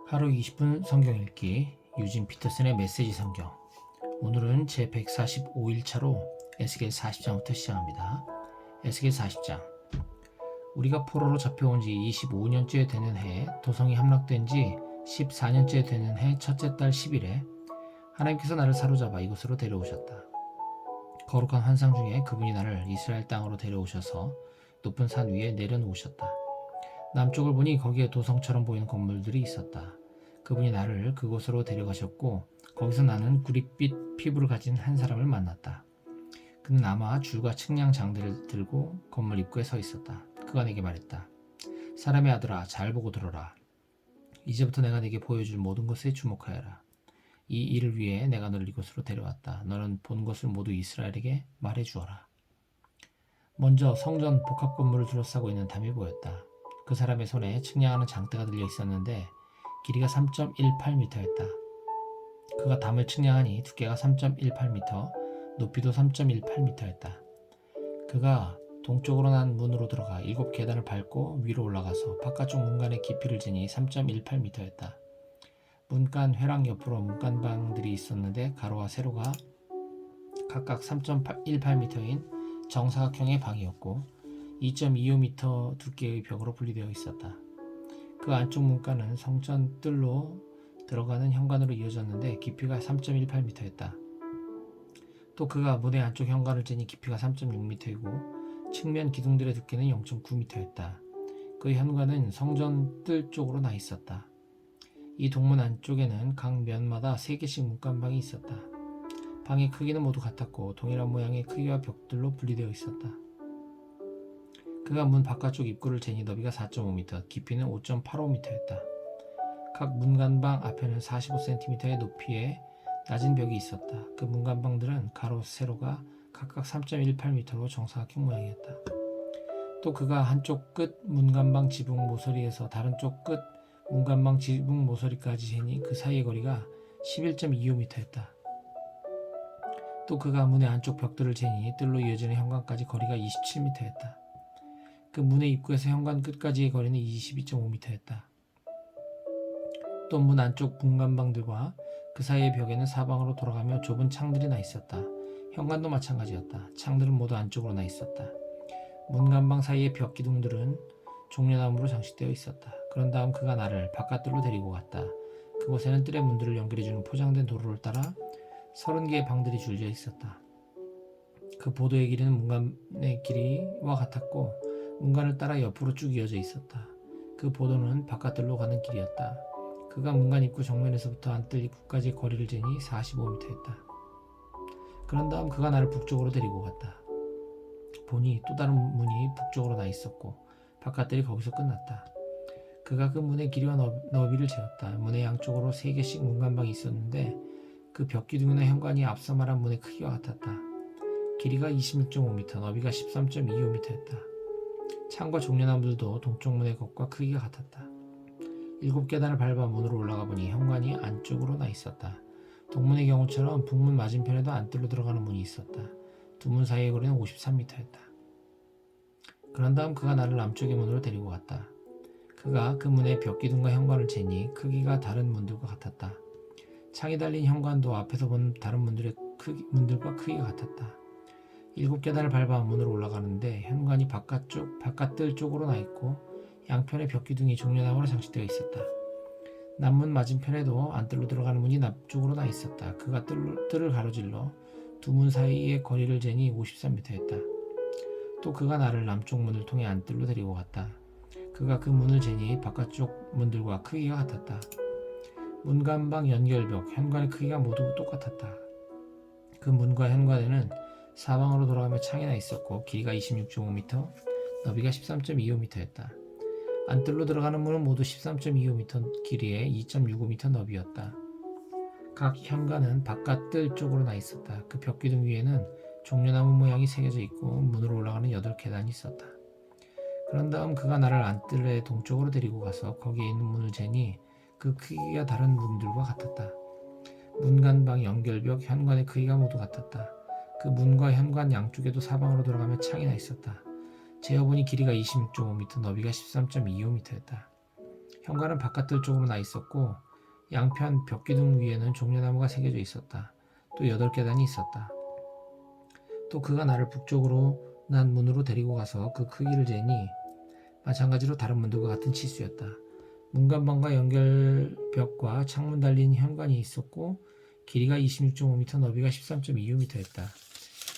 하루 20분 성경 읽기 유진 피터슨의 메시지 성경. 오늘은 제 145일차로 에스겔 40장부터 시작합니다. 에스겔 40장. 우리가 포로로 잡혀온 지 25년째 되는 해, 도성이 함락된 지 14년째 되는 해 첫째 달 10일에 하나님께서 나를 사로잡아 이곳으로 데려오셨다. 거룩한 환상 중에 그분이 나를 이스라엘 땅으로 데려오셔서 높은 산 위에 내려놓으셨다. 남쪽을 보니 거기에 도성처럼 보이는 건물들이 있었다. 그분이 나를 그곳으로 데려가셨고 거기서 나는 구릿빛 피부를 가진 한 사람을 만났다. 그는 아마 줄과 측량 장대를 들고 건물 입구에 서 있었다. 그가 내게 말했다. 사람의 아들아, 잘 보고 들어라. 이제부터 내가 네게 보여줄 모든 것에 주목하여라. 이 일을 위해 내가 너를 이곳으로 데려왔다. 너는 본 것을 모두 이스라엘에게 말해주어라. 먼저 성전 복합 건물을 둘러싸고 있는 담이 보였다. 그 사람의 손에 측량하는 장대가 들려 있었는데 길이가 3.18m였다. 그가 담을 측량하니 두께가 3.18m, 높이도 3.18m였다. 그가 동쪽으로 난 문으로 들어가 7계단을 밟고 위로 올라가서 바깥쪽 문간의 깊이를 재니 3.18m였다. 문간 회랑 옆으로 문간방들이 있었는데 가로와 세로가 각각 3.18m인 정사각형의 방이었고 2.25m 두께의 벽으로 분리되어 있었다. 그 안쪽 문간은 성전 뜰로 들어가는 현관으로 이어졌는데 깊이가 3.18m였다. 또 그가 문의 안쪽 현관을 재니 깊이가 3.6m이고 측면 기둥들의 두께는 0.9m였다. 그 현관은 성전 뜰 쪽으로 나 있었다. 이 동문 안쪽에는 각 면마다 3개씩 문간방이 있었다. 방의 크기는 모두 같았고 동일한 모양의 크기와 벽들로 분리되어 있었다. 그가 문 바깥쪽 입구를 재니 너비가 4.5m, 깊이는 5.85m였다. 각 문간방 앞에는 45cm의 높이의 낮은 벽이 있었다. 그 문간방들은 가로, 세로가 각각 3.18m로 정사각형 모양이었다. 또 그가 한쪽 끝 문간방 지붕 모서리에서 다른 쪽 끝 문간방 지붕 모서리까지 재니 그 사이의 거리가 11.25m였다. 또 그가 문의 안쪽 벽들을 재니 뜰로 이어지는 현관까지 거리가 27m였다. 그 문의 입구에서 현관 끝까지의 거리는 22.5m였다. 또 문 안쪽 문간방들과 그 사이의 벽에는 사방으로 돌아가며 좁은 창들이 나 있었다. 현관도 마찬가지였다. 창들은 모두 안쪽으로 나 있었다. 문간방 사이의 벽 기둥들은 종려나무로 장식되어 있었다. 그런 다음 그가 나를 바깥뜰로 데리고 갔다. 그곳에는 뜰의 문들을 연결해주는 포장된 도로를 따라 30개의 방들이 줄져 있었다. 그 보도의 길이는 문간의 길이와 같았고 문간을 따라 옆으로 쭉 이어져 있었다. 그 보도는 바깥뜰로 가는 길이었다. 그가 문간 입구 정면에서부터 안뜰 입구까지의 거리를 재니 45m였다. 그런 다음 그가 나를 북쪽으로 데리고 갔다. 보니 또 다른 문이 북쪽으로 나 있었고 바깥뜰이 거기서 끝났다. 그가 그 문의 길이와 너비를 재었다. 문의 양쪽으로 3개씩 문간방이 있었는데 그 벽기둥이나 현관이 앞서 말한 문의 크기와 같았다. 길이가 26.5m, 너비가 13.25m였다. 창과 종려나무들도 동쪽 문의 것과 크기가 같았다. 7계단을 밟아 문으로 올라가 보니 현관이 안쪽으로 나 있었다. 동문의 경우처럼 북문 맞은편에도 안뜰로 들어가는 문이 있었다. 두 문 사이의 거리는 53m였다. 그런 다음 그가 나를 남쪽의 문으로 데리고 갔다. 그가 그 문의 벽기둥과 현관을 재니 크기가 다른 문들과 같았다. 창이 달린 현관도 앞에서 본 다른 문들과 크기가 같았다. 7계단을 밟아 문으로 올라가는데 현관이 바깥뜰 쪽으로 나 있고 양편의 벽기둥이 종려나무로 장식되어 있었다. 남문 맞은편에도 안뜰로 들어가는 문이 남쪽으로 나 있었다. 그가 뜰을 가로질러 두 문 사이의 거리를 재니 53m였다. 또 그가 나를 남쪽 문을 통해 안뜰로 데리고 갔다. 그가 그 문을 재니 바깥쪽 문들과 크기가 같았다. 문간방 연결벽, 현관의 크기가 모두 똑같았다. 그 문과 현관에는 사방으로 돌아가며 창이 나 있었고 길이가 26.5m, 너비가 13.25m였다. 안뜰로 들어가는 문은 모두 13.25m 길이에 2.65m 너비였다. 각 현관은 바깥뜰 쪽으로 나 있었다. 그 벽기둥 위에는 종려나무 모양이 새겨져 있고 문으로 올라가는 8계단이 있었다. 그런 다음 그가 나를 안뜰의 동쪽으로 데리고 가서 거기에 있는 문을 재니 그 크기가 다른 문들과 같았다. 문간방 연결벽, 현관의 크기가 모두 같았다. 그 문과 현관 양쪽에도 사방으로 돌아가며 창이 나 있었다. 재어보니 길이가 26.5m, 너비가 13.25m였다. 현관은 바깥들 쪽으로 나 있었고 양편 벽기둥 위에는 종려나무가 새겨져 있었다. 또 8계단이 있었다. 또 그가 나를 북쪽으로 난 문으로 데리고 가서 그 크기를 재니 마찬가지로 다른 문들과 같은 치수였다. 문간방과 연결벽과 창문 달린 현관이 있었고 길이가 26.5m, 너비가 13.26m였다.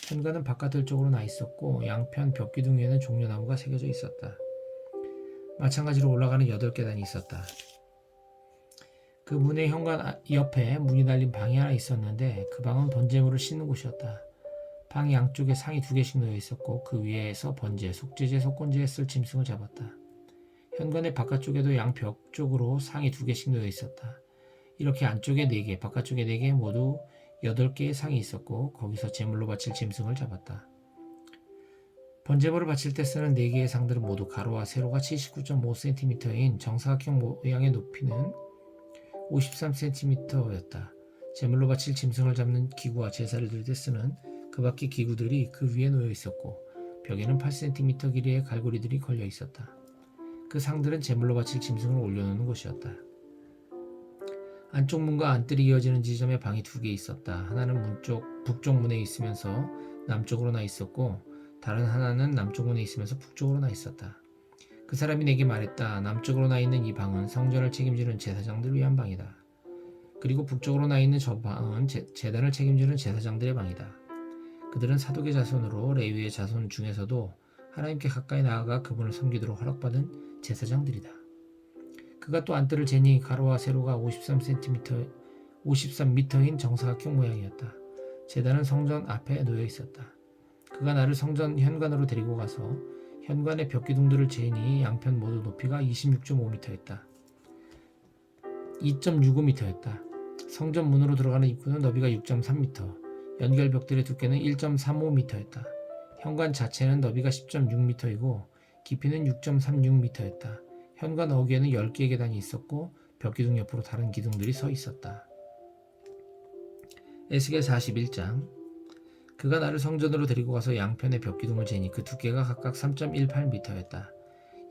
현관은 바깥들 쪽으로 나 있었고 양편 벽기둥 위에는 종려나무가 새겨져 있었다. 마찬가지로 올라가는 8계단이 있었다. 그 문의 현관 옆에 문이 달린 방이 하나 있었는데 그 방은 번제물을 씻는 곳이었다. 방 양쪽에 상이 2개씩 놓여 있었고 그 위에서 번제, 속죄제, 속건제에 쓸 짐승을 잡았다. 현관의 바깥쪽에도 양벽 쪽으로 상이 2개씩 놓여 있었다. 이렇게 안쪽에 4개, 바깥쪽에 4개 모두 8개의 상이 있었고 거기서 제물로 바칠 짐승을 잡았다. 번제물을 바칠 때 쓰는 4개의 상들은 모두 가로와 세로가 79.5cm인 정사각형 모양의 높이는 53cm였다. 제물로 바칠 짐승을 잡는 기구와 제사를 드릴 때 쓰는 그 밖의 기구들이 그 위에 놓여 있었고 벽에는 8cm 길이의 갈고리들이 걸려 있었다. 그 상들은 제물로 바칠 짐승을 올려놓는 곳이었다. 안쪽 문과 안뜰이 이어지는 지점에 방이 2개 있었다. 하나는 북쪽 문에 있으면서 남쪽으로 나 있었고 다른 하나는 남쪽 문에 있으면서 북쪽으로 나 있었다. 그 사람이 내게 말했다. 남쪽으로 나 있는 이 방은 성전을 책임지는 제사장들을 위한 방이다. 그리고 북쪽으로 나 있는 저 방은 제단을 책임지는 제사장들의 방이다. 그들은 사독의 자손으로 레위의 자손 중에서도 하나님께 가까이 나아가 그분을 섬기도록 허락받은 제사장들이다. 그가 또 안뜰을 재니 가로와 세로가 53m인 정사각형 모양이었다. 제단은 성전 앞에 놓여 있었다. 그가 나를 성전 현관으로 데리고 가서 현관의 벽기둥들을 재니 양편 모두 높이가 26.5m였다. 2.65m였다. 성전 문으로 들어가는 입구는 너비가 6.3m, 연결벽들의 두께는 1.35m였다. 현관 자체는 너비가 10.6m이고 깊이는 6.36m였다. 현관 어귀에는 10개의 계단이 있었고 벽기둥 옆으로 다른 기둥들이 서 있었다. 에스겔 41장. 그가 나를 성전으로 데리고 가서 양편의 벽기둥을 재니 그 두께가 각각 3.18m였다.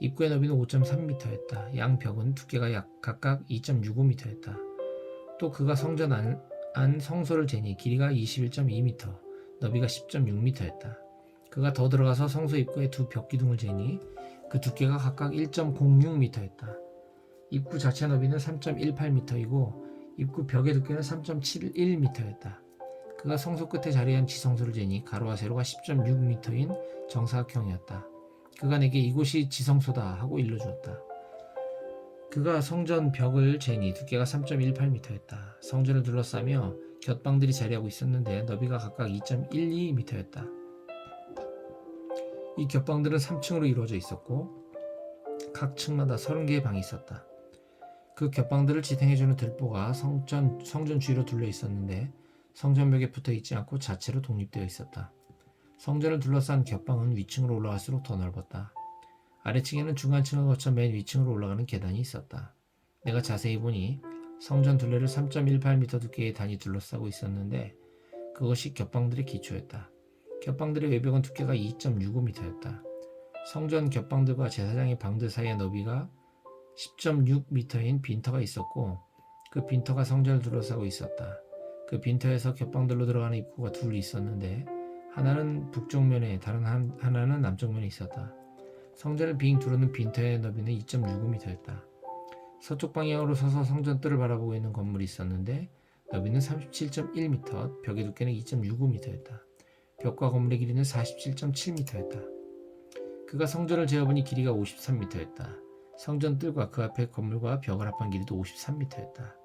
입구의 너비는 5.3m였다. 양 벽은 두께가 각각 2.65m였다. 또 그가 성전 안 성소를 재니 길이가 21.2m, 너비가 10.6m였다. 그가 더 들어가서 성소 입구의 2 벽기둥을 재니 그 두께가 각각 1.06m였다. 입구 자체 너비는 3.18m이고 입구 벽의 두께는 3.71m였다. 그가 성소 끝에 자리한 지성소를 재니 가로와 세로가 10.6m인 정사각형이었다. 그가 내게 이곳이 지성소다 하고 일러주었다. 그가 성전 벽을 재니 두께가 3.18m였다. 성전을 둘러싸며 곁방들이 자리하고 있었는데 너비가 각각 2.12m였다. 이 곁방들은 3층으로 이루어져 있었고 각 층마다 30개의 방이 있었다. 그 곁방들을 지탱해주는 들보가 성전 주위로 둘러 있었는데 성전벽에 붙어 있지 않고 자체로 독립되어 있었다. 성전을 둘러싼 곁방은 위층으로 올라갈수록 더 넓었다. 아래층에는 중간층을 거쳐 맨 위층으로 올라가는 계단이 있었다. 내가 자세히 보니 성전 둘레를 3.18m 두께의 단이 둘러싸고 있었는데 그것이 곁방들의 기초였다. 곁방들의 외벽은 두께가 2.65m였다. 성전 곁방들과 제사장의 방들 사이의 너비가 10.6m인 빈터가 있었고 그 빈터가 성전을 둘러싸고 있었다. 그 빈터에서 곁방들로 들어가는 입구가 둘 있었는데 하나는 북쪽면에 다른 하나는 남쪽면에 있었다. 성전을 빙 두르는 빈터의 너비는 2.65m였다. 서쪽 방향으로 서서 성전 뜰을 바라보고 있는 건물이 있었는데 너비는 37.1m, 벽의 두께는 2.65m였다. 벽과 건물의 길이는 47.7m였다. 그가 성전을 재어보니 길이가 53m였다. 성전 뜰과 그 앞에 건물과 벽을 합한 길이도 53m였다.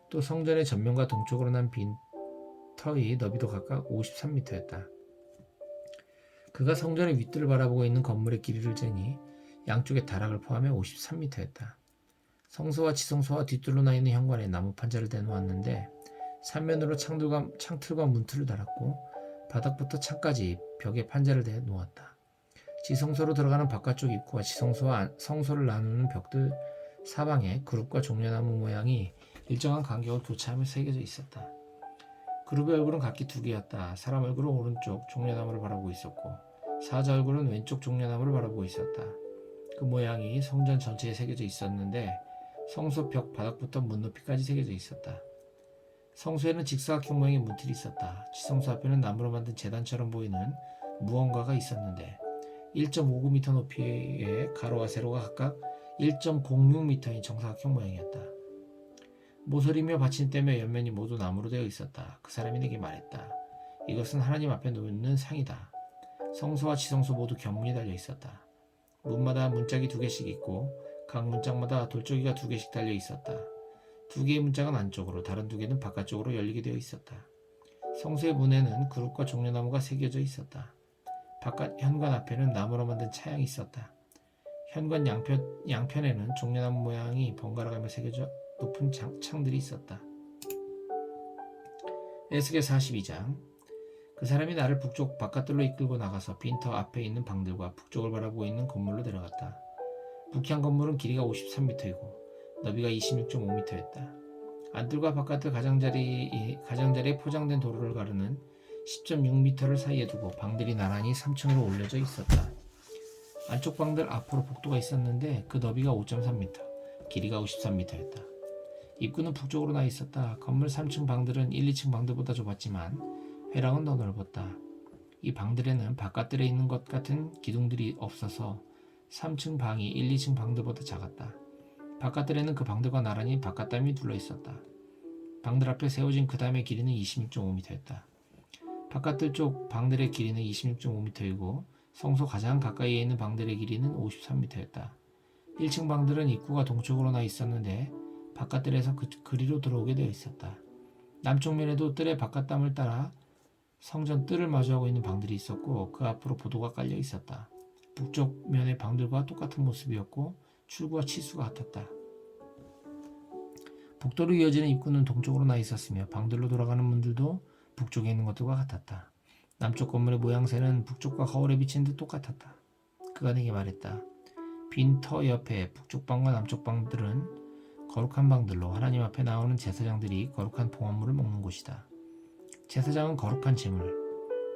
또 성전의 전면과 동쪽으로 난 빈터의 너비도 각각 53m였다. 그가 성전의 윗뜰을 바라보고 있는 건물의 길이를 재니 양쪽의 다락을 포함해 53m였다. 성소와 지성소와 뒷뜰로 나 있는 현관에 나무 판자를 대놓았는데 삼면으로 창틀과 문틀을 달았고 바닥부터 창까지 벽에 판자를 대놓았다. 지성소로 들어가는 바깥쪽 입구와 지성소와 성소를 나누는 벽들 사방에 그룹과 종려나무 모양이 일정한 간격을 교차하며 새겨져 있었다. 그룹의 얼굴은 각기 2개였다. 사람 얼굴은 오른쪽 종려나무를 바라보고 있었고 사자 얼굴은 왼쪽 종려나무를 바라보고 있었다. 그 모양이 성전 전체에 새겨져 있었는데 성소 벽 바닥부터 문 높이까지 새겨져 있었다. 성소에는 직사각형 모양의 문틀이 있었다. 지성소 앞에는 나무로 만든 제단처럼 보이는 무언가가 있었는데 1.59m 높이의 가로와 세로가 각각 1.06m인 정사각형 모양이었다. 모서리며 받침대며 옆면이 모두 나무로 되어 있었다. 그 사람이 내게 말했다. 이것은 하나님 앞에 놓는 상이다. 성소와 지성소 모두 견문이 달려 있었다. 문마다 문짝이 2개씩 있고 각 문짝마다 돌조기가 2개씩 달려 있었다. 2개의 문짝은 안쪽으로, 다른 2개는 바깥쪽으로 열리게 되어 있었다. 성소의 문에는 그룹과 종려나무가 새겨져 있었다. 바깥 현관 앞에는 나무로 만든 차양이 있었다. 현관 양편에는 종려나무 모양이 번갈아가며 새겨져 높은 창들이 있었다. 에스겔 42장. 그 사람이 나를 북쪽 바깥들로 이끌고 나가서 빈터 앞에 있는 방들과 북쪽을 바라보고 있는 건물로 데려갔다. 북향 건물은 길이가 53m이고 너비가 26.5m였다. 안뜰과 바깥뜰 가장자리에 포장된 도로를 가르는 10.6m를 사이에 두고 방들이 나란히 3층으로 올려져 있었다. 안쪽 방들 앞으로 복도가 있었는데 그 너비가 5.3m, 길이가 53m였다. 입구는 북쪽으로 나 있었다. 건물 3층 방들은 1, 2층 방들보다 좁았지만 회랑은 더 넓었다. 이 방들에는 바깥뜰에 있는 것 같은 기둥들이 없어서 3층 방이 1, 2층 방들보다 작았다. 바깥뜰에는 그 방들과 나란히 바깥담이 둘러 있었다. 방들 앞에 세워진 그 담의 길이는 26.5m였다. 바깥뜰 쪽 방들의 길이는 26.5m이고 성소 가장 가까이에 있는 방들의 길이는 53m였다. 1층 방들은 입구가 동쪽으로 나 있었는데 바깥뜰에서 그리로 들어오게 되어 있었다. 남쪽 면에도 뜰의 바깥담을 따라 성전 뜰을 마주하고 있는 방들이 있었고 그 앞으로 보도가 깔려 있었다. 북쪽 면의 방들과 똑같은 모습이었고 출구와 치수가 같았다. 북도로 이어지는 입구는 동쪽으로 나 있었으며 방들로 돌아가는 문들도 북쪽에 있는 것들과 같았다. 남쪽 건물의 모양새는 북쪽과 거울에 비친 듯 똑같았다. 그가 내게 말했다. 빈터 옆에 북쪽 방과 남쪽 방들은 거룩한 방들로 하나님 앞에 나오는 제사장들이 거룩한 봉헌물을 먹는 곳이다. 제사장은 거룩한 제물,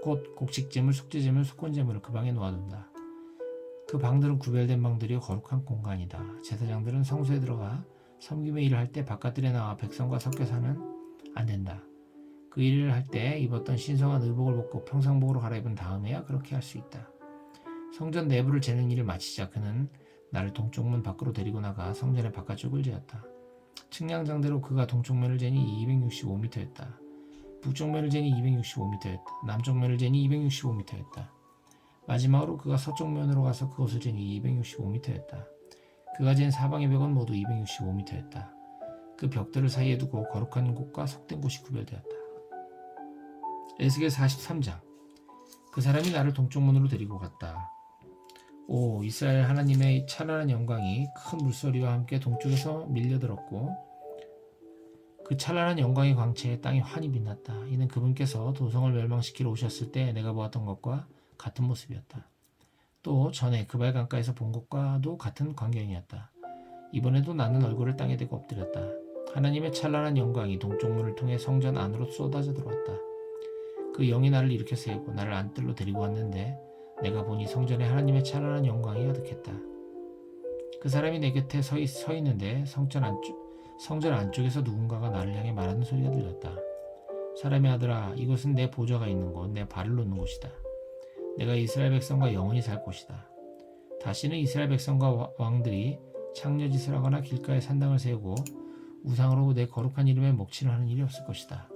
곧 곡식제물, 속죄제물, 속건제물을 그 방에 놓아둔다. 그 방들은 구별된 방들이 거룩한 공간이다. 제사장들은 성소에 들어가 섬김의 일을 할 때 바깥들에 나와 백성과 섞여서는 안 된다. 그 일을 할 때 입었던 신성한 의복을 벗고 평상복으로 갈아입은 다음에야 그렇게 할 수 있다. 성전 내부를 재는 일을 마치자 그는 나를 동쪽문 밖으로 데리고 나가 성전의 바깥쪽을 재었다. 측량장대로 그가 동쪽면을 재니 265m였다. 북쪽면을 재니 265m였다. 남쪽면을 재니 265m였다. 마지막으로 그가 서쪽면으로 가서 그것을 재니 265m였다. 그가 잰 사방의 벽은 모두 265m였다. 그 벽들을 사이에 두고 거룩한 곳과 속된 곳이 구별되었다. 에스겔 43장. 그 사람이 나를 동쪽문으로 데리고 갔다. 오, 이스라엘 하나님의 찬란한 영광이 큰 물소리와 함께 동쪽에서 밀려들었고 그 찬란한 영광의 광채에 땅이 환히 빛났다. 이는 그분께서 도성을 멸망시키러 오셨을 때 내가 보았던 것과 같은 모습이었다. 또 전에 그발 강가에서 본 것과도 같은 광경이었다. 이번에도 나는 얼굴을 땅에 대고 엎드렸다. 하나님의 찬란한 영광이 동쪽문을 통해 성전 안으로 쏟아져 들어왔다. 그 영이 나를 일으켜 세우고 나를 안뜰로 데리고 왔는데 내가 보니 성전에 하나님의 찬란한 영광이 가득했다. 그 사람이 내 곁에 서 있는데 성전 안쪽에서 누군가가 나를 향해 말하는 소리가 들렸다. 사람의 아들아, 이곳은 내 보좌가 있는 곳, 내 발을 놓는 곳이다. 내가 이스라엘 백성과 영원히 살 곳이다. 다시는 이스라엘 백성과 왕들이 창녀짓을 하거나 길가에 산당을 세우고 우상으로 내 거룩한 이름에 먹칠을 하는 일이 없을 것이다.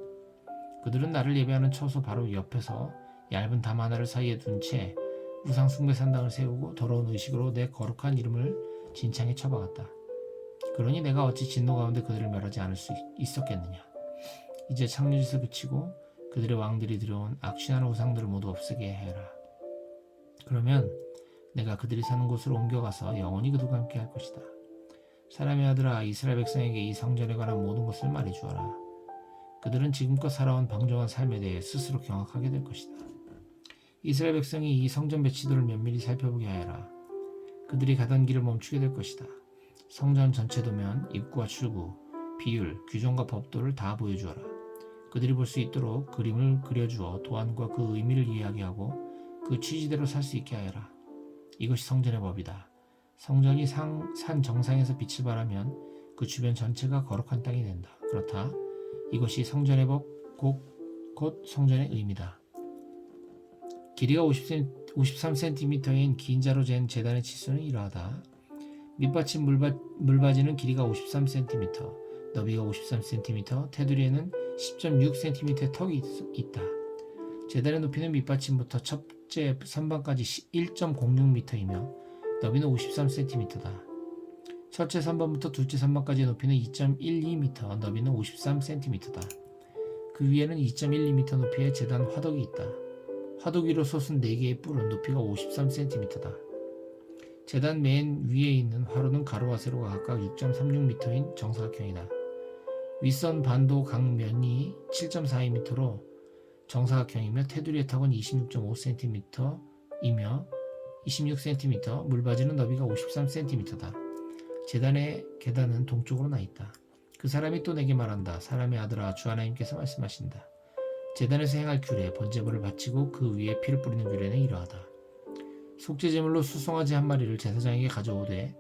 그들은 나를 예배하는 처소 바로 옆에서 얇은 담 하나를 사이에 둔 채 우상 숭배 산당을 세우고 더러운 의식으로 내 거룩한 이름을 진창에 쳐박았다. 그러니 내가 어찌 진노 가운데 그들을 멸하지 않을 수 있었겠느냐. 이제 창녀짓을 그치고 그들의 왕들이 들여온 악취나는 우상들을 모두 없애게 해라. 그러면 내가 그들이 사는 곳으로 옮겨가서 영원히 그들과 함께 할 것이다. 사람의 아들아, 이스라엘 백성에게 이 성전에 관한 모든 것을 말해주어라. 그들은 지금껏 살아온 방종한 삶에 대해 스스로 경악하게 될 것이다. 이스라엘 백성이 이 성전 배치도를 면밀히 살펴보게 하여라. 그들이 가던 길을 멈추게 될 것이다. 성전 전체 도면, 입구와 출구, 비율, 규정과 법도를 다 보여주어라. 그들이 볼 수 있도록 그림을 그려주어 도안과 그 의미를 이해하게 하고 그 취지대로 살 수 있게 하여라. 이것이 성전의 법이다. 성전이 산 정상에서 빛을 발하면 그 주변 전체가 거룩한 땅이 된다. 그렇다. 이것이 성전의 법, 곧 성전의 의미다. 길이가 53cm인 긴 자로 잰 제단의 치수는 이러하다. 밑받침 물바지는 길이가 53cm, 너비가 53cm, 테두리에는 10.6cm의 턱이 있다. 제단의 높이는 밑받침부터 첫째 선반까지 1.06m이며 너비는 53cm다. 첫째 선반부터 둘째 선반까지의 높이는 2.12m, 너비는 53cm다. 그 위에는 2.12m 높이의 제단 화덕이 있다. 화덕 위로 솟은 4개의 뿔은 높이가 53cm다. 제단 맨 위에 있는 화로는 가로와 세로가 각각 6.36m인 정사각형이다. 윗선 반도 각면이 7.42m로 정사각형이며 테두리의 턱은 26.5cm이며 26cm, 물바지는 너비가 53cm다. 제단의 계단은 동쪽으로 나 있다. 그 사람이 또 내게 말한다. 사람의 아들아, 주 하나님께서 말씀하신다. 제단에서 행할 규례, 번제물을 바치고 그 위에 피를 뿌리는 규례는 이러하다. 속죄제물로 수송아지 한 마리를 제사장에게 가져오되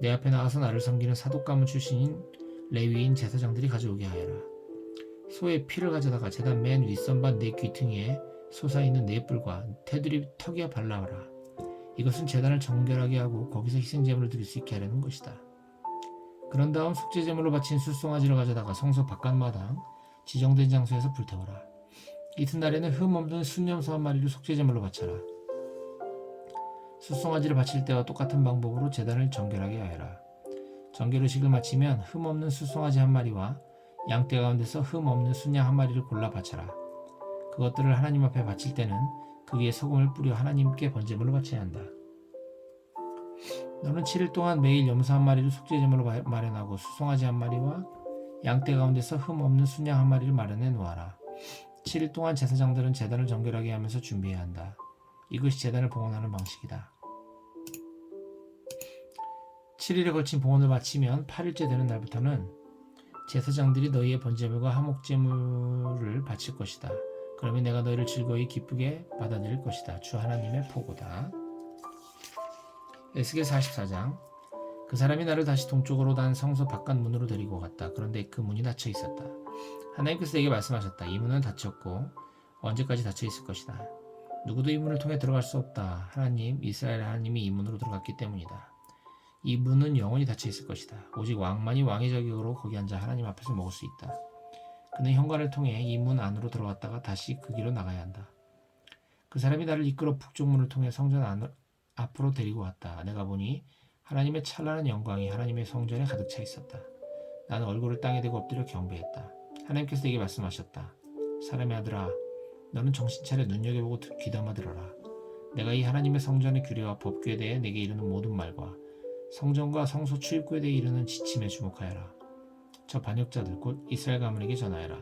내 앞에 나가서 나를 섬기는 사독 가문 출신인 레위인 제사장들이 가져오게 하여라. 소의 피를 가져다가 제단 맨 윗선반 네 귀퉁이에 솟아있는 네 뿔과 테두리 턱에 발라라. 이것은 제단을 정결하게 하고 거기서 희생제물을 드릴 수 있게 하려는 것이다. 그런 다음 속죄제물로 바친 숫송아지를 가져다가 성소 바깥마당 지정된 장소에서 불태워라. 이튿날에는 흠 없는 순염소 한 마리를 속죄제물로 바쳐라. 숫송아지를 바칠 때와 똑같은 방법으로 제단을 정결하게 하여라. 정결의식을 마치면 흠 없는 숫송아지 한 마리와 양떼 가운데서 흠 없는 순양 한 마리를 골라 바쳐라. 그것들을 하나님 앞에 바칠 때는 그 위에 소금을 뿌려 하나님께 번제물로 바쳐야 한다. 너는 7일 동안 매일 염소 한 마리를 속죄제물로 마련하고 숫송아지 한 마리와 양떼 가운데서 흠 없는 순양 한 마리를 마련해 놓아라. 7일 동안 제사장들은 제단을 정결하게 하면서 준비해야 한다. 이것이 제단을 봉헌하는 방식이다. 7일에 걸친 봉헌을 마치면 8일째 되는 날부터는 제사장들이 너희의 번제물과 화목제물을 바칠 것이다. 그러면 내가 너희를 즐거이 기쁘게 받아들일 것이다. 주 하나님의 포고다. 에스겔 44장. 그 사람이 나를 다시 동쪽으로 단 성소 바깥 문으로 데리고 갔다. 그런데 그 문이 닫혀 있었다. 하나님께서 내게 말씀하셨다. 이 문은 닫혔고 언제까지 닫혀 있을 것이다. 누구도 이 문을 통해 들어갈 수 없다. 하나님, 이스라엘 하나님이 이 문으로 들어갔기 때문이다. 이 문은 영원히 닫혀 있을 것이다. 오직 왕만이 왕의 자격으로 거기 앉아 하나님 앞에서 먹을 수 있다. 그는 현관을 통해 이 문 안으로 들어왔다가 다시 그 길로 나가야 한다. 그 사람이 나를 이끌어 북쪽 문을 통해 성전 앞으로 데리고 왔다. 내가 보니 하나님의 찬란한 영광이 하나님의 성전에 가득 차 있었다. 나는 얼굴을 땅에 대고 엎드려 경배했다. 하나님께서 내게 말씀하셨다. 사람의 아들아, 너는 정신 차려 눈여겨보고 귀담아 들어라. 내가 이 하나님의 성전의 규례와 법규에 대해 내게 이르는 모든 말과 성전과 성소 출입구에 대해 이르는 지침에 주목하여라. 저 반역자들 곧 이스라엘 가문에게 전하여라.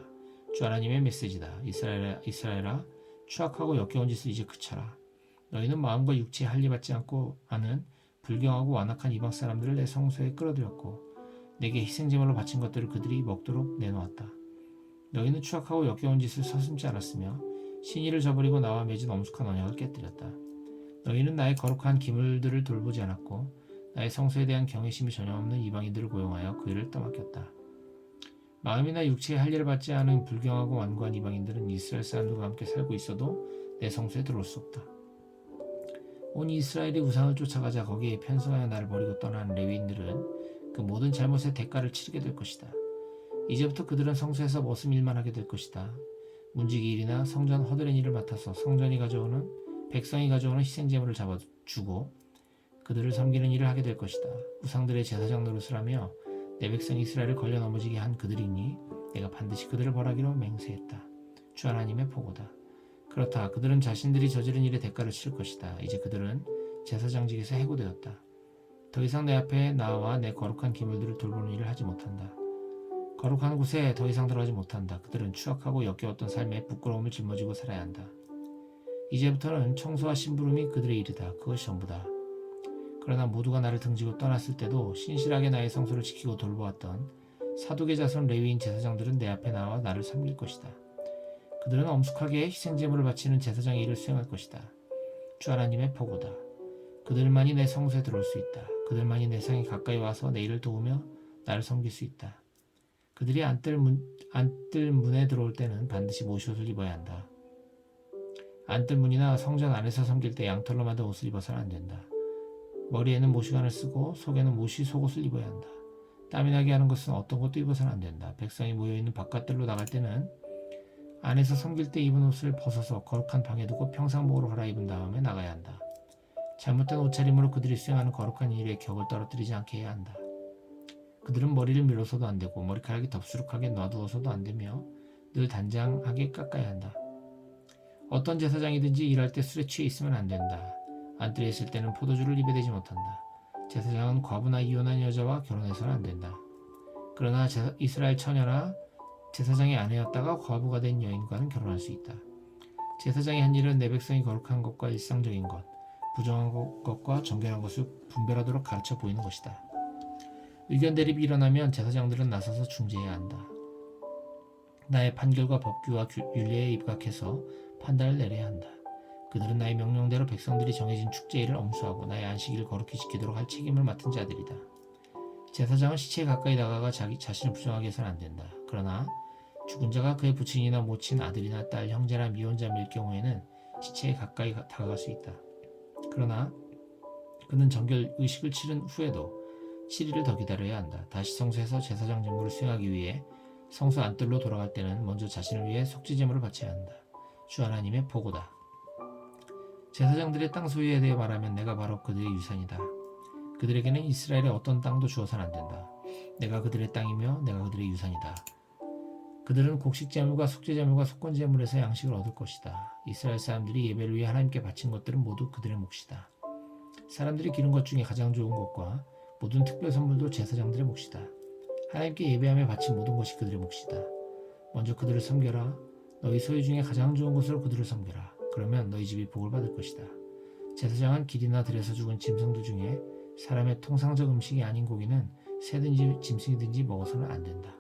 주 하나님의 메시지다. 이스라엘아, 추악하고 역겨운 짓을 이제 그쳐라. 너희는 마음과 육체에 할례받지 않고 아는 불경하고 완악한 이방 사람들을 내 성소에 끌어들였고 내게 희생제물로 바친 것들을 그들이 먹도록 내놓았다. 너희는 추악하고 역겨운 짓을 서슴지 않았으며 신의를 저버리고 나와 맺은 엄숙한 언약을 깨뜨렸다. 너희는 나의 거룩한 기물들을 돌보지 않았고 나의 성소에 대한 경외심이 전혀 없는 이방인들을 고용하여 그 일을 떠맡겼다. 마음이나 육체의 할례를 받지 않은 불경하고 완고한 이방인들은 이스라엘 사람들과 함께 살고 있어도 내 성소에 들어올 수 없다. 온 이스라엘이 우상을 쫓아가자 거기에 편승하여 나를 버리고 떠난 레위인들은 그 모든 잘못의 대가를 치르게 될 것이다. 이제부터 그들은 성소에서 머슴 일만 하게 될 것이다. 문지기 일이나 성전 허드렛 일을 맡아서 백성이 가져오는 희생제물을 잡아주고 그들을 섬기는 일을 하게 될 것이다. 우상들의 제사장 노릇을 하며 내 백성 이스라엘을 걸려 넘어지게 한 그들이니 내가 반드시 그들을 벌하기로 맹세했다. 주 하나님의 보고다. 그렇다. 그들은 자신들이 저지른 일의 대가를 치를 것이다. 이제 그들은 제사장직에서 해고되었다. 더 이상 내 앞에 나와 내 거룩한 기물들을 돌보는 일을 하지 못한다. 거룩한 곳에 더 이상 들어가지 못한다. 그들은 추악하고 역겨웠던 삶에 부끄러움을 짊어지고 살아야 한다. 이제부터는 청소와 심부름이 그들의 일이다. 그것이 전부다. 그러나 모두가 나를 등지고 떠났을 때도 신실하게 나의 성소를 지키고 돌보았던 사독의 자손 레위인 제사장들은 내 앞에 나와 나를 섬길 것이다. 그들은 엄숙하게 희생제물을 바치는 제사장의 일을 수행할 것이다. 주 하나님의 보고다. 그들만이 내 성소에 들어올 수 있다. 그들만이 내 상에 가까이 와서 내 일을 도우며 나를 섬길 수 있다. 그들이 안뜰 문에 들어올 때는 반드시 모시옷을 입어야 한다. 안뜰 문이나 성전 안에서 섬길 때 양털로 만든 옷을 입어서는 안 된다. 머리에는 모시관을 쓰고 속에는 모시 속옷을 입어야 한다. 땀이 나게 하는 것은 어떤 것도 입어서는 안 된다. 백성이 모여있는 바깥들로 나갈 때는 안에서 섬길 때 입은 옷을 벗어서 거룩한 방에 두고 평상복으로 갈아입은 다음에 나가야 한다. 잘못된 옷차림으로 그들이 수행하는 거룩한 일의 격을 떨어뜨리지 않게 해야 한다. 그들은 머리를 밀어서도 안 되고 머리카락이 덥수룩하게 놔두어서도 안 되며 늘 단장하게 깎아야 한다. 어떤 제사장이든지 일할 때 술에 취해 있으면 안 된다. 안뜰에 있을 때는 포도주를 입에 대지 못한다. 제사장은 과부나 이혼한 여자와 결혼해서는 안 된다. 그러나 이스라엘 처녀나 제사장의 아내였다가 과부가 된 여인과는 결혼할 수 있다. 제사장이 한 일은 내 백성이 거룩한 것과 일상적인 것, 부정한 것과 정결한 것을 분별하도록 가르쳐 보이는 것이다. 의견 대립이 일어나면 제사장들은 나서서 중재해야 한다. 나의 판결과 법규와 윤례에 입각해서 판단을 내려야 한다. 그들은 나의 명령대로 백성들이 정해진 축제일을 엄수하고 나의 안식일을 거룩히 지키도록 할 책임을 맡은 자들이다. 제사장은 시체에 가까이 다가가 자신을 부정하게 해서는 안 된다. 그러나 죽은 자가 그의 부친이나 모친, 아들이나 딸, 형제나 미혼자일 경우에는 시체에 가까이 다가갈 수 있다. 그러나 그는 정결 의식을 치른 후에도 7일을 더 기다려야 한다. 다시 성소에서 제사장 직무를 수행하기 위해 성소 안뜰로 돌아갈 때는 먼저 자신을 위해 속죄 제물을 바쳐야 한다. 주 하나님의 보고다. 제사장들의 땅 소유에 대해 말하면 내가 바로 그들의 유산이다. 그들에게는 이스라엘의 어떤 땅도 주어서는 안 된다. 내가 그들의 땅이며 내가 그들의 유산이다. 그들은 곡식 제물과 속죄 제물과 속건 제물에서 양식을 얻을 것이다. 이스라엘 사람들이 예배를 위해 하나님께 바친 것들은 모두 그들의 몫이다. 사람들이 기른 것 중에 가장 좋은 것과 모든 특별 선물도 제사장들의 몫이다. 하나님께 예배하며 바친 모든 것이 그들의 몫이다. 먼저 그들을 섬겨라. 너희 소유 중에 가장 좋은 것으로 그들을 섬겨라. 그러면 너희 집이 복을 받을 것이다. 제사장은 길이나 들에서 죽은 짐승들 중에 사람의 통상적 음식이 아닌 고기는 새든지 짐승이든지 먹어서는 안 된다.